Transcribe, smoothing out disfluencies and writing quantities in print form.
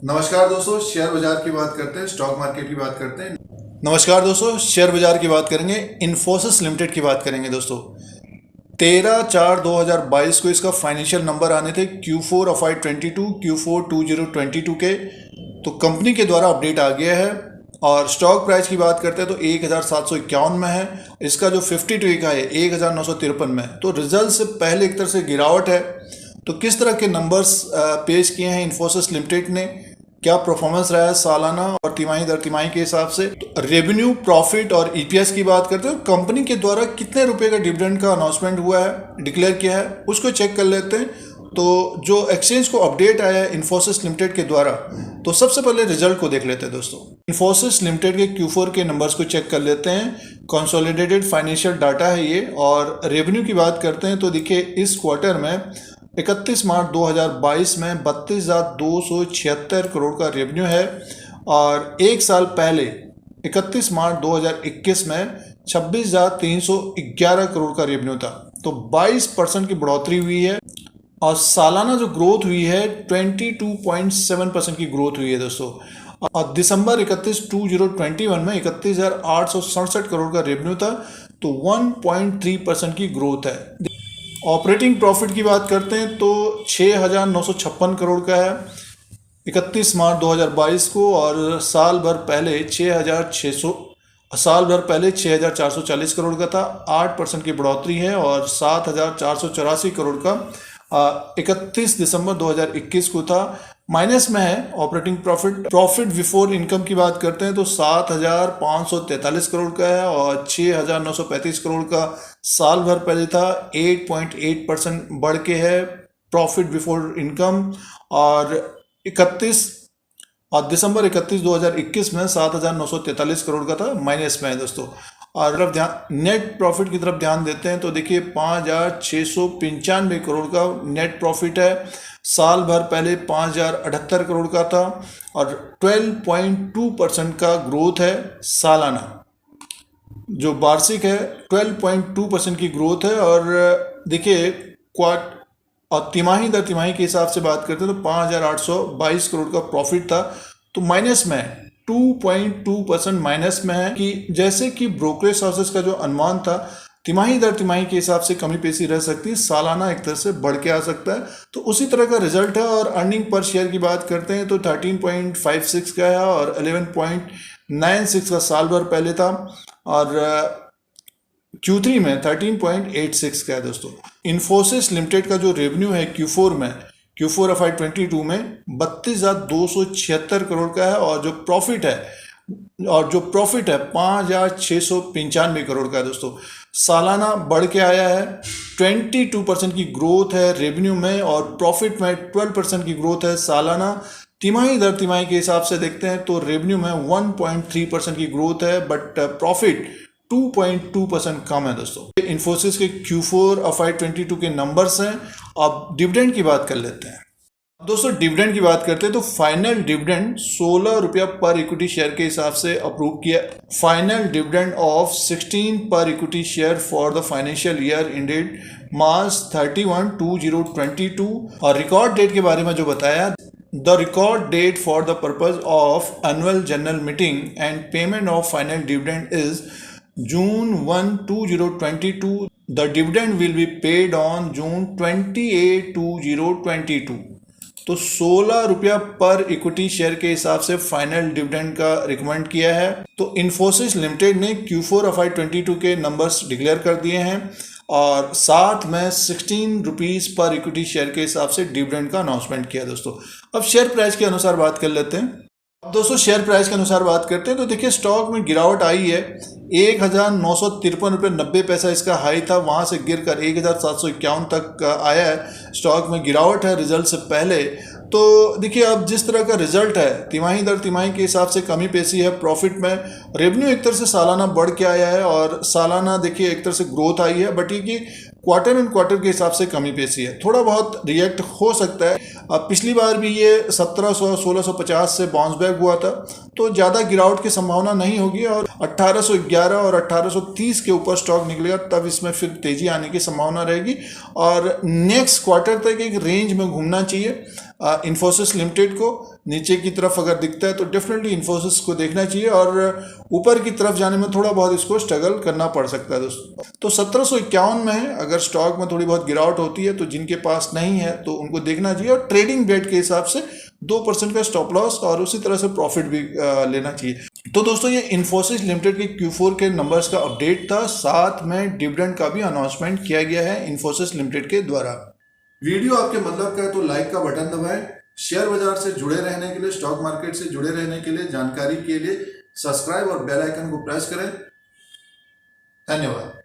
नमस्कार दोस्तों, शेयर बाजार की बात करते हैं, स्टॉक मार्केट की बात करते हैं। नमस्कार दोस्तों, शेयर बाजार की बात करेंगे, इन्फोसिस लिमिटेड की बात करेंगे दोस्तों। 13/4/2022 को इसका फाइनेंशियल नंबर आने थे Q4 FY22 Q4 2022 के। तो कंपनी के द्वारा अपडेट आ गया है और स्टॉक प्राइस की बात करते हैं तो 1751 में है। इसका जो 52 का है 1953 में है। तो रिजल्ट से पहले एक तरह से गिरावट है। तो किस तरह के नंबर्स पेश किए हैं इन्फोसिस लिमिटेड ने, क्या परफॉर्मेंस रहा है सालाना और तिमाही दर तिमाही के हिसाब से, तो रेवेन्यू, प्रॉफिट और ईपीएस की बात करते हैं। कंपनी के द्वारा कितने रुपए का डिविडेंड का अनाउंसमेंट हुआ है, डिक्लेयर किया है, उसको चेक कर लेते हैं। तो जो एक्सचेंज को अपडेट आया है इन्फोसिस लिमिटेड के द्वारा, तो सबसे पहले रिजल्ट को देख लेते हैं दोस्तों। इन्फोसिस लिमिटेड के Q4 के नंबर्स को चेक कर लेते हैं। कंसोलिडेटेड फाइनेंशियल डाटा है ये। और रेवेन्यू की बात करते हैं तो देखिए इस क्वार्टर में 31 मार्च 2022 में 32,276 करोड़ का रेवेन्यू है। और एक साल पहले 31 मार्च 2021 में 26,311 करोड़ का रेवेन्यू था। तो 22% की बढ़ोतरी हुई है। और सालाना जो ग्रोथ हुई है 22.7% की ग्रोथ हुई है दोस्तों। और दिसंबर 31/2021 में 31,867 करोड़ का रेवेन्यू था। तो 1.3% की ग्रोथ है। ऑपरेटिंग प्रॉफिट की बात करते हैं तो 6,956 करोड़ का है 31 मार्च 2022 को। और साल भर पहले 6,440 करोड़ का था। 8% की बढ़ोतरी है। और 7,484 करोड़ का 31 दिसंबर 2021 को था। माइनस में है ऑपरेटिंग प्रॉफिट बिफोर इनकम की बात करते हैं तो 7,543 करोड़ का है। और 6,935 करोड़ का साल भर पहले था। 8.8% बढ़ के है प्रॉफिट बिफोर इनकम। और दिसंबर 31 2021 में 7,943 करोड़ का था, माइनस में है दोस्तों। और नेट प्रॉफिट की तरफ ध्यान देते हैं तो देखिए 5,695 करोड़ का नेट प्रॉफिट है। साल भर पहले 5,078 करोड़ का था। और 12.2% का ग्रोथ है सालाना। जो वार्षिक है 12.2% की ग्रोथ है। और देखिए और तिमाही दर तिमाही के हिसाब से बात करते हैं तो 5,822 करोड़ का प्रॉफिट था। तो माइनस में 2.2% माइनस में है। कि जैसे कि ब्रोकरेज हाउसेस का जो अनुमान था तिमाही दर तिमाही के हिसाब से कमी पेशी रह सकती है, सालाना एक तरह से बढ़ के आ सकता है। तो उसी तरह का रिजल्ट है। और अर्निंग पर शेयर की बात करते हैं तो 13.56 का है और 11.96 का साल भर पहले था। और Q3 में 13.86 का है दोस्तों। इन्फोसिस लिमिटेड का जो रेवेन्यू है Q4 FY22 में 32,276 करोड़ का है। और जो प्रॉफिट है 5,695 करोड़ का है दोस्तों। सालाना बढ़ के आया है। 22% की ग्रोथ है रेवेन्यू में। और प्रॉफिट में 12% की ग्रोथ है सालाना। तिमाही दर तिमाही के हिसाब से देखते हैं तो रेवेन्यू में 1.3% की ग्रोथ है, बट प्रॉफिट 2.2% कम है दोस्तों। इन्फोसिस के Q4 FY22 के नंबर्स हैं। अब डिविडेंड की बात कर लेते हैं दोस्तों। डिविडेंड की बात करते हैं तो फाइनल डिविडेंड 16 रुपया पर इक्विटी शेयर के हिसाब से अप्रूव किया। फाइनल डिविडेंड ऑफ 16 पर equity share for the financial year ended March 31, 2022। और रिकॉर्ड डेट के बारे में जो बताया, the record date for the purpose of annual general meeting and payment of final dividend is June 1, 2022. The dividend will be paid on June 28, 2022. तो 16 रुपया पर equity share के हिसाब से फाइनल डिविडेंड का रिकमेंड किया है। तो इन्फोसिस लिमिटेड ने Q4 FY22 के नंबर्स डिक्लेयर कर दिए हैं। और साथ में 16 रुपीज़ पर इक्विटी शेयर के हिसाब से डिविडेंड का अनाउंसमेंट किया दोस्तों। अब शेयर प्राइस के अनुसार बात कर लेते हैं। अब दोस्तों शेयर प्राइस के अनुसार बात करते हैं तो देखिए स्टॉक में गिरावट आई है। 1,953 रुपये 90 पैसा इसका हाई था, वहाँ से गिरकर 1,751 तक आया है। स्टॉक में गिरावट है रिजल्ट से पहले। तो देखिए अब जिस तरह का रिजल्ट है तिमाही दर तिमाही के हिसाब से कमी पेशी है। प्रॉफिट में रेवेन्यू एक तरह से सालाना बढ़ के आया है। और सालाना देखिए एक तरह से ग्रोथ आई है, बट ये कि क्वार्टर एंड क्वार्टर के हिसाब से कमी पेशी है। थोड़ा बहुत रिएक्ट हो सकता है। अब पिछली बार भी ये 1700-1650 से बाउंस बैक हुआ था, तो ज़्यादा गिरावट की संभावना नहीं होगी। और 1811 और 1830 के ऊपर स्टॉक निकलेगा तब इसमें फिर तेज़ी आने की संभावना रहेगी। और नेक्स्ट क्वार्टर तक एक रेंज में घूमना चाहिए इन्फोसिस लिमिटेड को। नीचे की तरफ अगर दिखता है तो डेफिनेटली इन्फोसिस को देखना चाहिए, और ऊपर की तरफ जाने में थोड़ा बहुत इसको स्ट्रगल करना पड़ सकता है दोस्तों। तो 1751 में अगर स्टॉक में थोड़ी बहुत गिरावट होती है तो जिनके पास नहीं है तो उनको देखना चाहिए, और ट्रेडिंग बेट के हिसाब से 2% का स्टॉप लॉस और उसी तरह से प्रॉफिट भी लेना चाहिए। तो दोस्तों ये इन्फोसिस लिमिटेड के Q4 के नंबर्स का अपडेट था, साथ में डिविडेंड का भी अनाउंसमेंट किया गया है इन्फोसिस लिमिटेड के द्वारा। वीडियो आपके मतलब का है तो लाइक का बटन दबाएं। शेयर बाजार से जुड़े रहने के लिए, स्टॉक मार्केट से जुड़े रहने के लिए, जानकारी के लिए सब्सक्राइब और बेल आइकन को प्रेस करें। धन्यवाद।